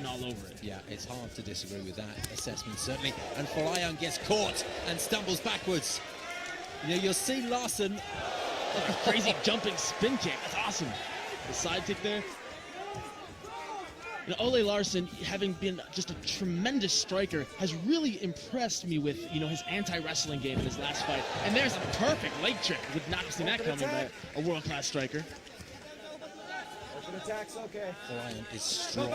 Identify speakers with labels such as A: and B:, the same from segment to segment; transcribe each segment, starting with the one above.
A: all over it.
B: Yeah, it's hard to disagree with that assessment, certainly. And Folayang gets caught and stumbles backwards. You know, you'll see Laursen.
A: Like a crazy jumping spin kick. That's awesome. The side kick there. You know, Ole Laursen, having been just a tremendous striker, has really impressed me with, you know, his anti-wrestling game in his last fight. And there's a perfect leg trick. Would not have seen that coming by a world-class striker.
C: Open attacks, okay.
B: Folayang is strong.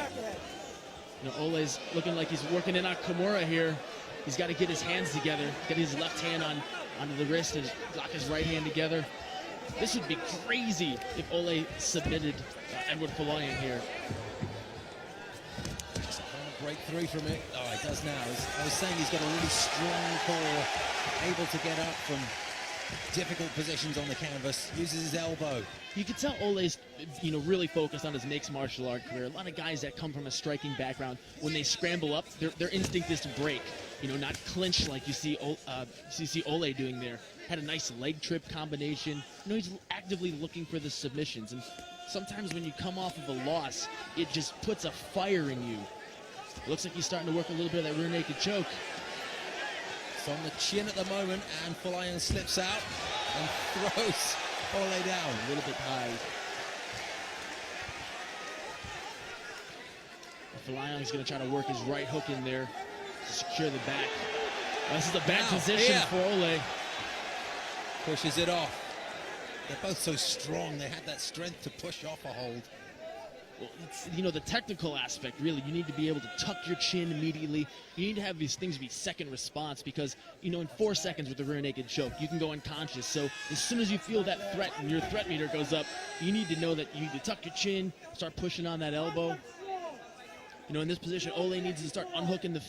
A: You know, Ole's looking like he's working in on Kimura here. He's got to get his hands together, get his left hand onto the wrist and lock his right hand together. This would be crazy if Ole submitted Eduard Folayang here.
B: Just can't break through from it. Oh, he does now. I was saying he's got a really strong core, able to get up from difficult positions on the canvas, uses his elbow.
A: You can tell Ole's, you know, really focused on his mixed martial art career. A lot of guys that come from a striking background, when they scramble up, their instinct is to break. You know, not clinch like you see Ole doing there. Had a nice leg trip combination. You know, he's actively looking for the submissions. And sometimes when you come off of a loss, it just puts a fire in you. Looks like he's starting to work a little bit of that rear naked choke.
B: It's on the chin at the moment, and Folayang slips out and throws Ole down.
A: A little bit high. Folayang's going to try to work his right hook in there to secure the back. This is a bad position for Ole.
B: Pushes it off. They're both so strong. They had that strength to push off a hold.
A: Well, it's, you know, the technical aspect, really, you need to be able to tuck your chin immediately. You need to have these things be second response because, you know, in 4 seconds with the rear naked choke, you can go unconscious. So as soon as you feel that threat and your threat meter goes up, you need to know that you need to tuck your chin, start pushing on that elbow. You know, in this position, Ole needs to start unhooking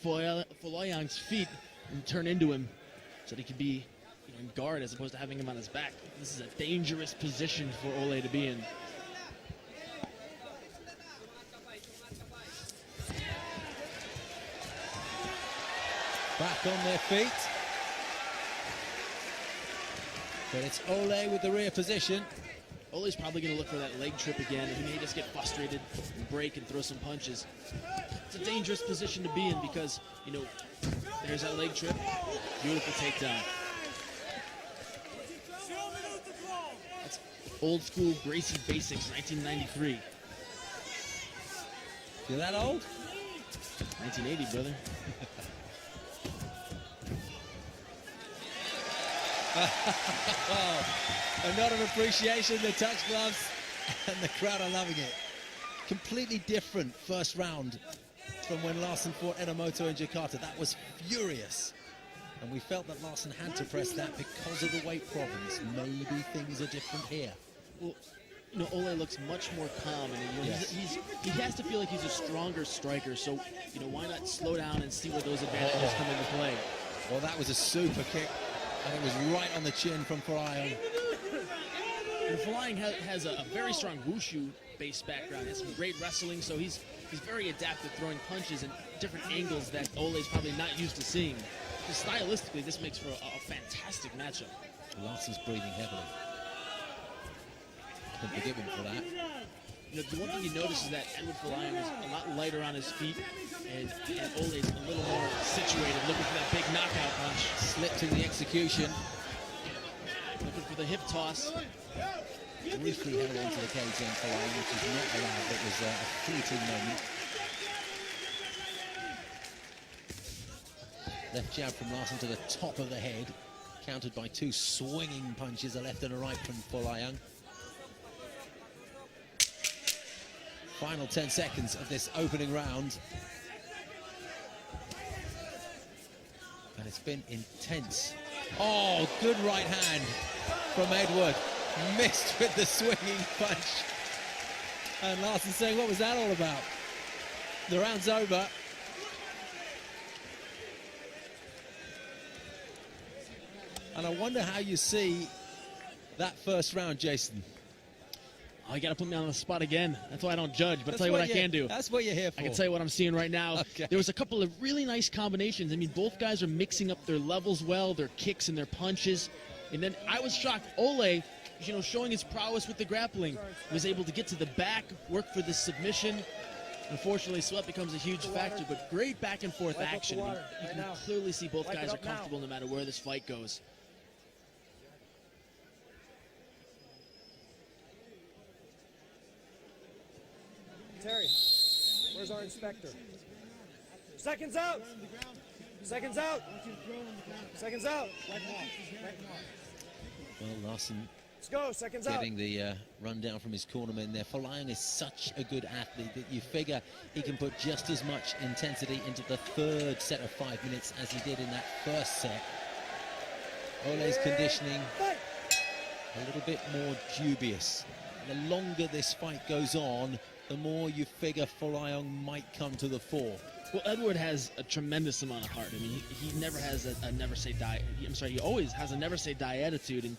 A: Folayang's feet and turn into him so that he can be, you know, in guard as opposed to having him on his back. This is a dangerous position for Ole to be in.
B: Back on their feet. But it's Ole with the rear position.
A: Ole's probably going to look for that leg trip again. He may just get frustrated and break and throw some punches. It's a dangerous position to be in because, you know, there's that leg trip. Beautiful takedown. That's old school Gracie Basics, 1993.
B: You're that old?
A: 1980, brother.
B: A nod of appreciation, the touch gloves, and the crowd are loving it. Completely different first round from when Laursen fought Enomoto in Jakarta. That was furious. And we felt that Laursen had to press that because of the weight problems. Maybe things are different here.
A: Well, you know, Ole looks much more calm, and you know, he has to feel like he's a stronger striker. So, you know, why not slow down and see where those advantages come into play?
B: Well, that was a super kick, and it was right on the chin from Folayang.
A: And Folayang has a very strong wushu-based background. He has some great wrestling, so he's very adept at throwing punches in different angles that Ole's probably not used to seeing. Just stylistically, this makes for a fantastic matchup.
B: Larsen's breathing heavily. Can forgive him for that.
A: You know, the one thing you notice is that Eduard Folayang is a lot lighter on his feet, and Ole's a little more situated, looking for that big knockout punch.
B: Slipped in the execution.
A: Looking for the hip toss.
B: Briefly held onto the cage then Folayang, which is not allowed. It was a fleeting moment. Left jab from Laursen to the top of the head, countered by two swinging punches, a left and a right from Folayang. Final 10 seconds of this opening round. And it's been intense. Oh, good right hand from Eduard. Missed with the swinging punch. And Laursen saying, what was that all about? The round's over. And I wonder how you see that first round, Jason.
A: Oh, you got to put me on the spot again. That's why I don't judge, but I'll tell you what I can do.
B: That's what you're here for.
A: I can tell you what I'm seeing right now.
B: Okay.
A: There was a couple of really nice combinations. I mean, both guys are mixing up their levels well, their kicks and their punches. And then I was shocked. Ole showing his prowess with the grappling. He was able to get to the back, work for the submission. Unfortunately, sweat becomes a huge factor, but great back and forth action. You can clearly see both guys are comfortable no matter where this fight goes.
C: Terry, where's our inspector? Seconds out! Seconds out! Seconds out!
B: Well, Laursen
C: Let's go, seconds out!
B: getting the rundown from his cornerman there. Folayang is such a good athlete that you figure he can put just as much intensity into the third set of 5 minutes as he did in that first set. Ole's conditioning a little bit more dubious. The longer this fight goes on, the more you figure Folayang might come to the fore.
A: Well, Eduard has a tremendous amount of heart. I mean, he never has a never say die. I'm sorry, he always has a never say die attitude, and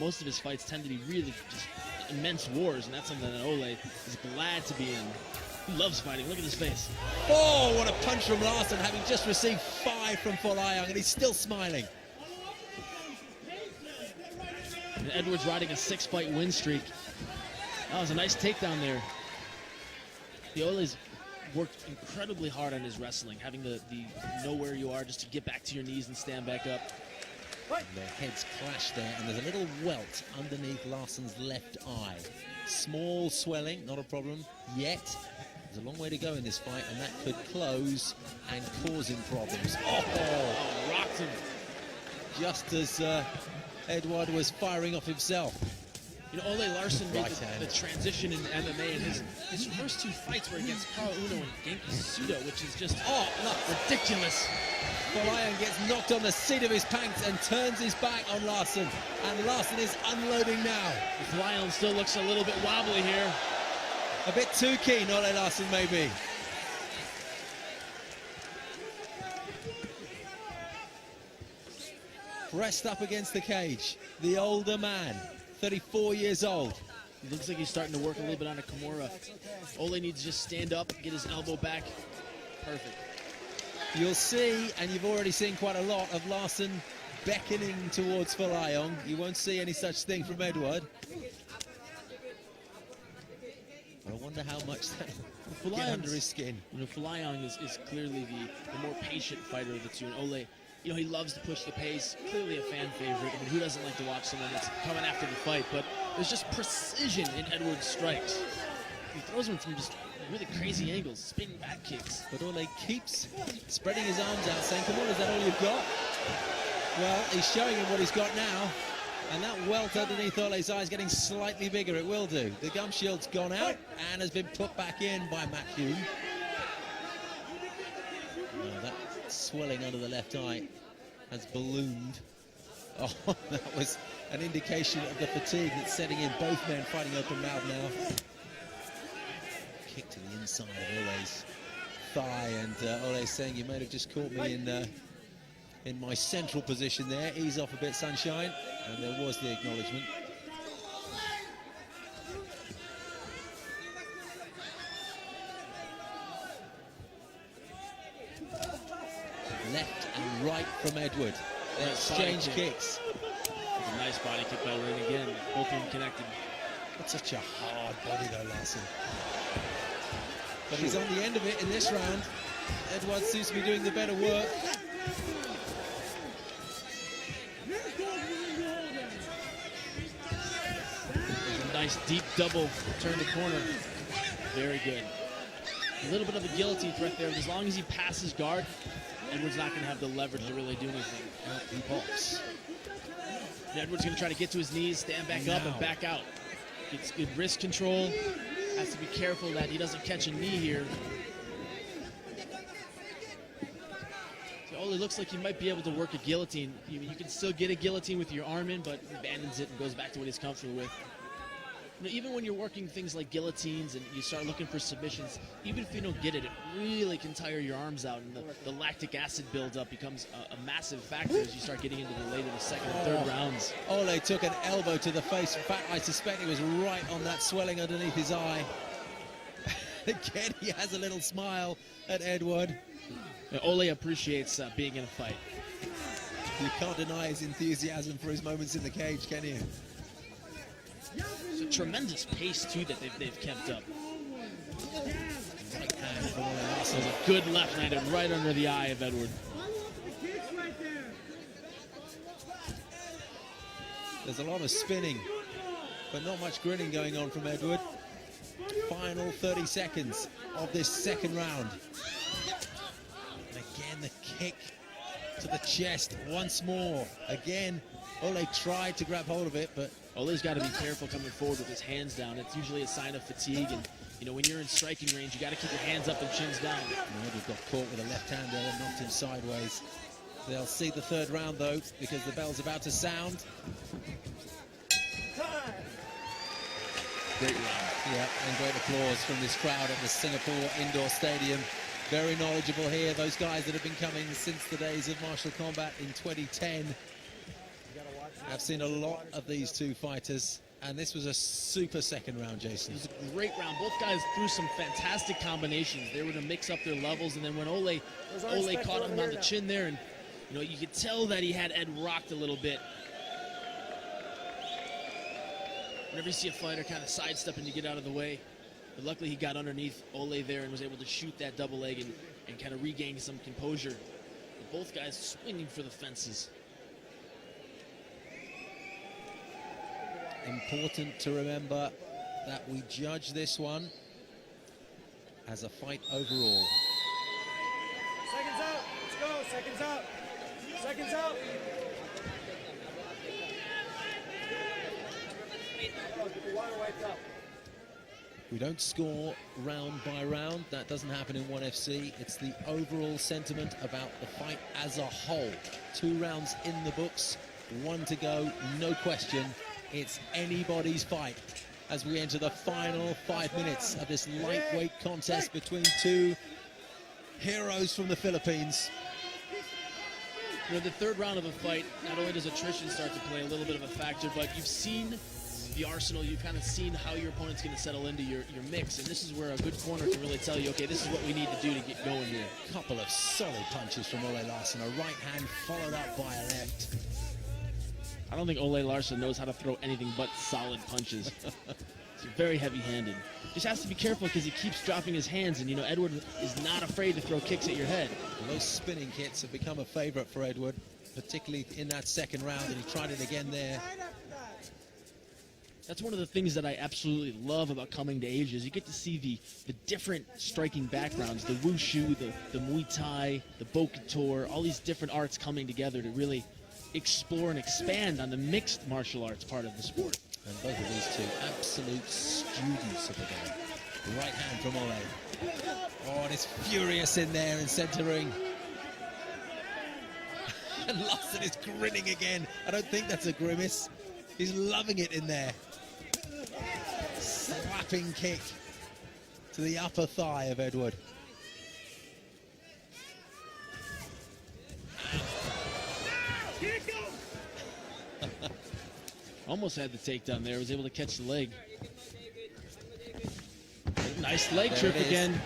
A: most of his fights tend to be really just immense wars, and that's something that Ole is glad to be in. He loves fighting. Look at his face.
B: Oh, what a punch from Laursen, having just received 5 from Folayang, and he's still smiling.
A: And Eduard's riding a 6-fight win streak. That was a nice takedown there. The Ole's worked incredibly hard on his wrestling, having the know where you are just to get back to your knees and stand back up.
B: Their heads clash there, and there's a little welt underneath Laursen's left eye. Small swelling, not a problem yet. There's a long way to go in this fight, and that could close and cause him problems. Oh,
A: Rocked him.
B: just as Eduard was firing off himself.
A: Ole Laursen made the transition in MMA, and his first 2 fights were against Carl Uno and Genki Sudo, which is just ridiculous.
B: Folayang gets knocked on the seat of his pants and turns his back on Laursen, and Laursen is unloading now.
A: Folayang still looks a little bit wobbly here.
B: A bit too keen, Ole Laursen maybe. Pressed up against the cage, the older man. 34 years old.
A: It looks like he's starting to work a little bit on a Kimura. Ole needs to just stand up, get his elbow back. Perfect.
B: You'll see, and you've already seen quite a lot of Laursen beckoning towards Folayang. You won't see any such thing from Eduard. I wonder how much that will get under his skin.
A: Folayang is clearly the more patient fighter of the two, and Ole, he loves to push the pace. Clearly a fan favorite. I mean, who doesn't like to watch someone that's coming after the fight? But there's just precision in Eduard's strikes. He throws them from just really crazy angles, spinning back kicks.
B: But Ole keeps spreading his arms out, saying, "Come on, is that all you've got?" Well, he's showing him what he's got now. And that welt underneath Ole's eye is getting slightly bigger. It will do. The gum shield's gone out and has been put back in by Matt Hume. That swelling under the left eye has ballooned. Oh, that was an indication of the fatigue that's setting in. Both men fighting open mouth now. Kick to the inside of Ole's thigh, and Ole saying, "You might have just caught me in my central position there. Ease off a bit, sunshine." And there was the acknowledgement. Left and right from Eduard. They exchange kicks.
A: A nice body kick by Ring again. Both of them connected.
B: That's such a hard body though, Laursen. But he's on the end of it in this round. Eduard seems to be doing the better work.
A: Nice deep double turn the corner. Very good. A little bit of a guillotine threat there, but as long as he passes guard, Eduard's not going to have the leverage to really do anything.
B: He pops.
A: Eduard's going to try to get to his knees, stand back up, and back out. Gets good wrist control. Has to be careful that he doesn't catch a knee here. So Ole looks like he might be able to work a guillotine. You can still get a guillotine with your arm in, but he abandons it and goes back to what he's comfortable with. Even when you're working things like guillotines and you start looking for submissions, even if you don't get it, it really can tire your arms out, and the lactic acid buildup becomes a massive factor as you start getting into the later, the second and third rounds.
B: Ole took an elbow to the face. In fact, I suspect it was right on that swelling underneath his eye. Again, he has a little smile at Eduard.
A: Ole appreciates being in a fight.
B: You can't deny his enthusiasm for his moments in the cage, can you?
A: It's a tremendous pace, too, that they've kept up.
B: Right hand from Ole Laursen.
A: There's a good left-handed right under the eye of Eduard.
B: There's a lot of spinning, but not much grinning going on from Eduard. Final 30 seconds of this second round. And again, the kick to the chest once more. Again, Ole tried to grab hold of it, but
A: Ole's got to be careful coming forward with his hands down. It's usually a sign of fatigue, and you know, when you're in striking range, you got to keep your hands up and chins down.
B: Eduard got caught with a left hand there and knocked him sideways. They'll see the third round though, because the bell's about to sound.
A: Great round.
B: Yeah, and great applause from this crowd at the Singapore Indoor Stadium. Very knowledgeable here, those guys that have been coming since the days of martial combat in 2010. I've seen a lot of these two fighters, and this was a super second round, Jason.
A: It was a great round. Both guys threw some fantastic combinations. They were to mix up their levels, and then when Ole caught him on the chin there, and you know, you could tell that he had Ed rocked a little bit. Whenever you see a fighter kind of sidestepping to get out of the way, but luckily he got underneath Ole there and was able to shoot that double leg and kind of regain some composure. But both guys swinging for the fences.
B: Important to remember that we judge this one as a fight overall.
C: Seconds out. Let's go. Seconds out. Seconds out. Get the water wiped up.
B: We don't score round by round. That doesn't happen in 1FC. It's the overall sentiment about the fight as a whole. 2 rounds in the books, 1 to go, no question. It's anybody's fight as we enter the final 5 minutes of this lightweight contest between 2 heroes from the Philippines.
A: You know, the third round of a fight, not only does attrition start to play a little bit of a factor, but you've seen the arsenal, you've kind of seen how your opponent's going to settle into your mix, and this is where a good corner can really tell you, okay, this is what we need to do to get going here.
B: A couple of solid punches from Ole Laursen, a right hand followed up by a left.
A: I don't think Ole Laursen knows how to throw anything but solid punches. He's very heavy-handed. Just has to be careful because he keeps dropping his hands, and you know, Eduard is not afraid to throw kicks at your head.
B: Well, those spinning kicks have become a favorite for Eduard, particularly in that second round, and he tried it again there.
A: That's one of the things that I absolutely love about coming to Asia is you get to see the different striking backgrounds, the wushu, the Muay Thai, the Bokator, all these different arts coming together to really explore and expand on the mixed martial arts part of the sport.
B: And both of these two absolute students of the game. Right hand from Ole. Oh, and it's furious in there in centering. And Laursen is grinning again. I don't think that's a grimace. He's loving it in there. Slapping kick to the upper thigh of Eduard.
A: Almost had the takedown there, was able to catch the leg. Nice leg
B: There
A: trip
B: it is.
A: again.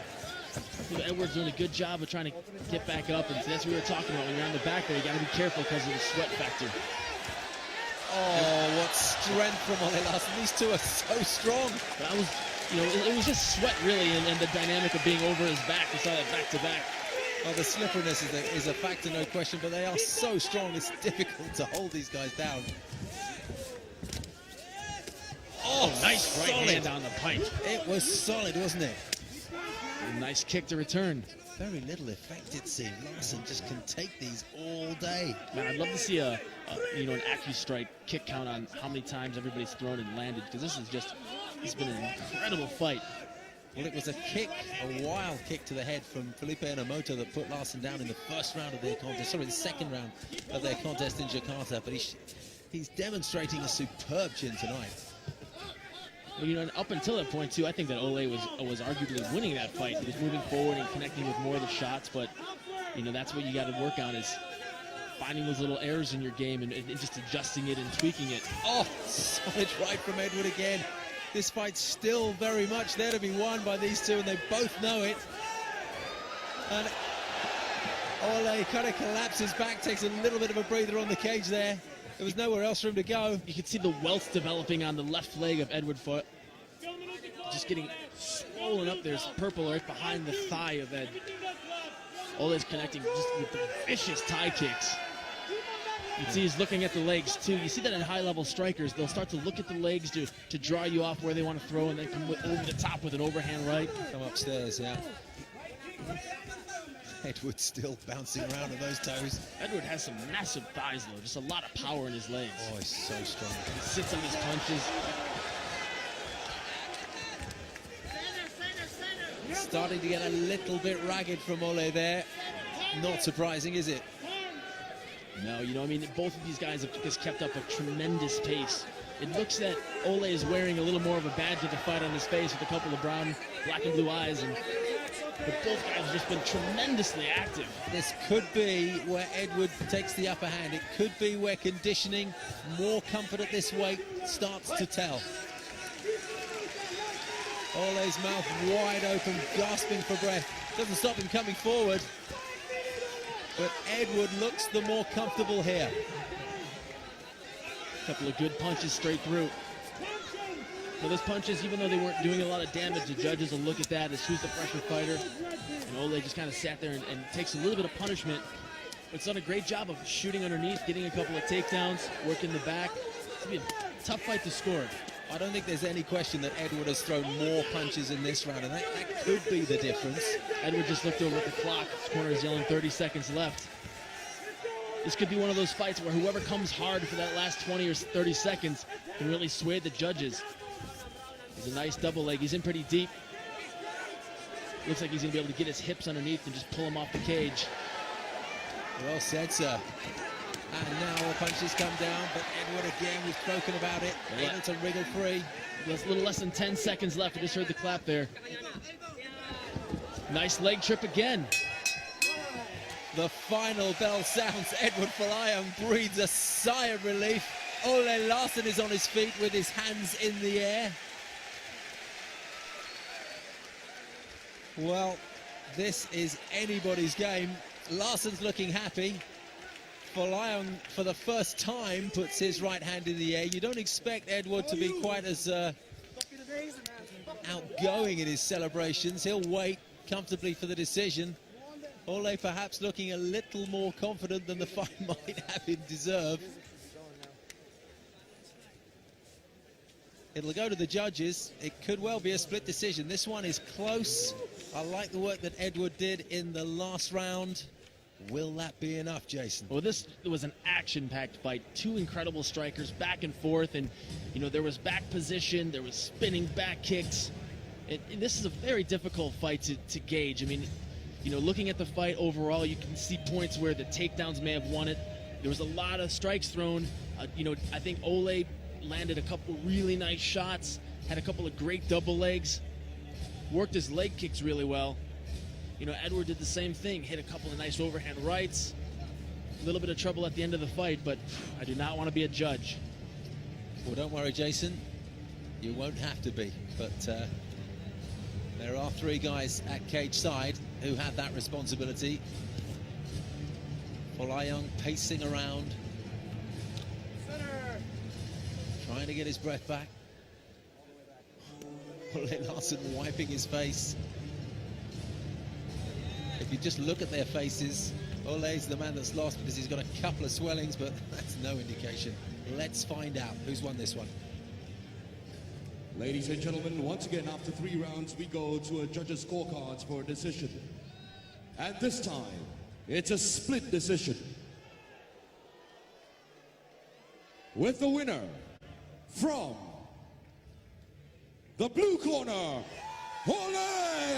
A: Eduard's doing a good job of trying to get back up, and that's what we were talking about. When you're on the back there, you got to be careful because of the sweat factor.
B: Oh, what strength from Ole Laursen. These two are so strong.
A: That was, you know, it was just sweat really, and the dynamic of being over his back. We saw that back to back.
B: Oh, the slipperiness is a factor, no question, but they are so strong, it's difficult to hold these guys down.
A: Oh, nice right
B: solid.
A: hand on the pike.
B: It was solid, wasn't it?
A: A nice kick to return.
B: Very little effect, it seemed. Laursen just can take these all day.
A: Man, I'd love to see an AccuStrike kick count on how many times everybody's thrown and landed, because this is just, it's been an incredible fight.
B: Well, it was a kick, a wild kick to the head from Felipe Enomoto that put Laursen down in the first round of their contest, sorry, the second round of their contest in Jakarta, but he's demonstrating a superb chin tonight.
A: Well, you know, and up until that point, too, I think that Ole was arguably winning that fight. He was moving forward and connecting with more of the shots, but, you know, that's what you got to work on is finding those little errors in your game and just adjusting it and tweaking it.
B: Oh, solid right from Eduard again. This fight's still very much there to be won by these two, and they both know it. And Ole kind of collapses back, takes a little bit of a breather on the cage there. There was nowhere else for him to go.
A: You can see the welts developing on the left leg of Eduard Folayang. Just getting swollen up. There's purple right behind the thigh of Ed. Ole's connecting just with the vicious tie kicks. You can see he's looking at the legs too. You see that in high-level strikers, they'll start to look at the legs to draw you off where they want to throw, and then come over the top with an overhand right.
B: Come upstairs, yeah. Eduard still bouncing around on those toes.
A: Eduard has some massive thighs though, just a lot of power in his legs.
B: Oh, he's so strong.
A: He sits on his punches.
B: Starting to get a little bit ragged from Ole there. Not surprising, is it?
A: No, you know, I mean, both of these guys have just kept up a tremendous pace. It looks that Ole is wearing a little more of a badge of the fight on his face with a couple of black and blue eyes, but both guys have just been tremendously active.
B: This could be where Eduard takes the upper hand. It could be where conditioning, more comfort at this weight, starts to tell. Ole's mouth wide open, gasping for breath. Doesn't stop him coming forward. But Eduard looks the more comfortable here.
A: A couple of good punches straight through. Now those punches, even though they weren't doing a lot of damage, the judges will look at that as who's the fresher fighter. And Ole just kind of sat there and takes a little bit of punishment. But it's done a great job of shooting underneath, getting a couple of takedowns, working the back. It's going to be a tough fight to score.
B: I don't think there's any question that Eduard has thrown more punches in this round, and that could be the difference.
A: Eduard just looked over at the clock. His corner is yelling 30 seconds left. This could be one of those fights where whoever comes hard for that last 20 or 30 seconds can really sway the judges. It's a nice double leg. He's in pretty deep. Looks like he's going to be able to get his hips underneath and just pull him off the cage.
B: Well said, sir. And now the punches come down, but Eduard again, we've spoken about it, able to wriggle free.
A: There's a little less than 10 seconds left. I just heard the clap there. Nice leg trip again.
B: The final bell sounds. Eduard Folayang breathes a sigh of relief. Ole Laursen is on his feet with his hands in the air. Well, this is anybody's game. Laursen's looking happy. Folayang, for the first time, puts his right hand in the air. You don't expect Eduard to be quite as outgoing in his celebrations. He'll wait comfortably for the decision. Ole perhaps looking a little more confident than the fight might have him deserve. It'll go to the judges. It could well be a split decision. This one is close. I like the work that Eduard did in the last round. Will that be enough, Jason?
A: Well, this was an action-packed fight. Two incredible strikers back and forth, and you know, there was back position, there was spinning back kicks. And this is a very difficult fight to gauge. I mean, you know, looking at the fight overall, you can see points where the takedowns may have won it. There was a lot of strikes thrown. You know, I think Ole landed a couple really nice shots, had a couple of great double legs, worked his leg kicks really well. You know, Eduard did the same thing, hit a couple of nice overhand rights. A little bit of trouble at the end of the fight, but I do not want to be a judge.
B: Well, don't worry, Jason. You won't have to be, but there are three guys at cage side who have that responsibility. Folayang pacing around, trying to get his breath back. Ole Laursen wiping his face. If you just look at their faces, Ole's the man that's lost because he's got a couple of swellings, but that's no indication. Let's find out who's won this one.
D: Ladies and gentlemen, once again, after 3 rounds, we go to a judges' scorecards for a decision. And this time, it's a split decision. With the winner from the blue corner, Ole Laursen.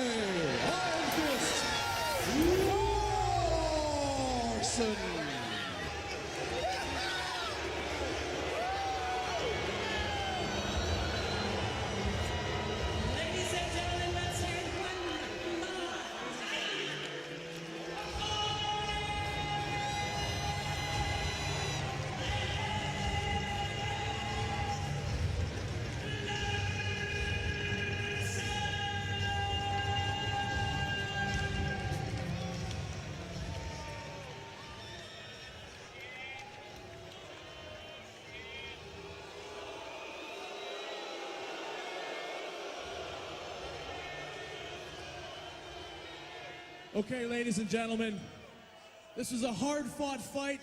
E: Okay, ladies and gentlemen, this was a hard-fought fight.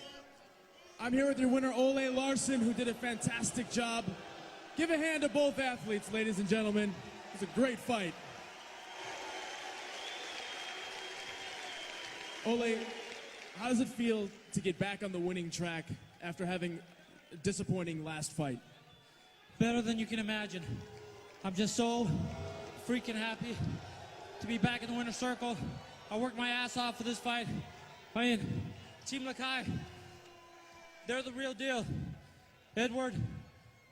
E: I'm here with your winner, Ole Laursen, who did a fantastic job. Give a hand to both athletes, ladies and gentlemen. It was a great fight. Ole, how does it feel to get back on the winning track after having a disappointing last fight?
F: Better than you can imagine. I'm just so freaking happy to be back in the winner's circle. I worked my ass off for this fight. I mean, Team Lakai, they're the real deal. Eduard,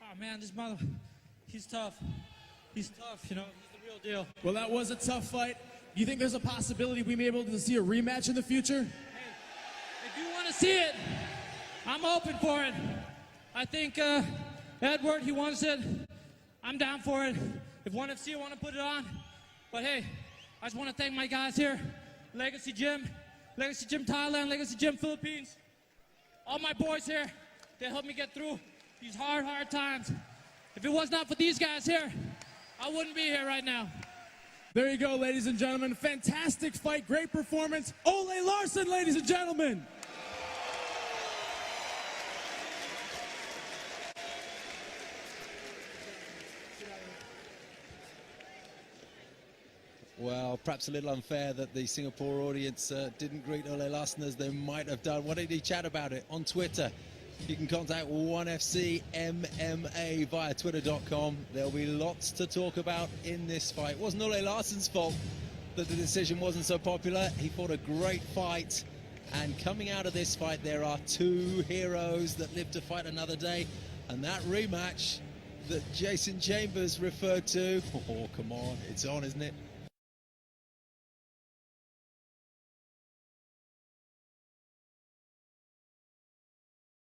F: oh man, this mother, he's tough. He's tough, you know, he's the real deal.
E: Well, that was a tough fight. Do you think there's a possibility we may be able to see a rematch in the future?
F: Hey, if you want to see it, I'm open for it. I think Eduard, he wants it. I'm down for it. If ONE FC want to put it on. But hey, I just want to thank my guys here. Legacy Gym Thailand, Legacy Gym Philippines. All my boys here, they helped me get through these hard times. If it was not for these guys here, I wouldn't be here right now.
E: There you go, ladies and gentlemen. Fantastic fight, great performance. Ole Laursen, ladies and gentlemen.
B: Well, perhaps a little unfair that the Singapore audience didn't greet Ole Laursen as they might have done. What did he chat about it? On Twitter. You can contact ONE FC MMA via twitter.com. There'll be lots to talk about in this fight. It wasn't Ole Laursen's fault that the decision wasn't so popular. He fought a great fight. And coming out of this fight, there are two heroes that live to fight another day. And that rematch that Jason Chambers referred to, oh, come on, it's on, isn't it?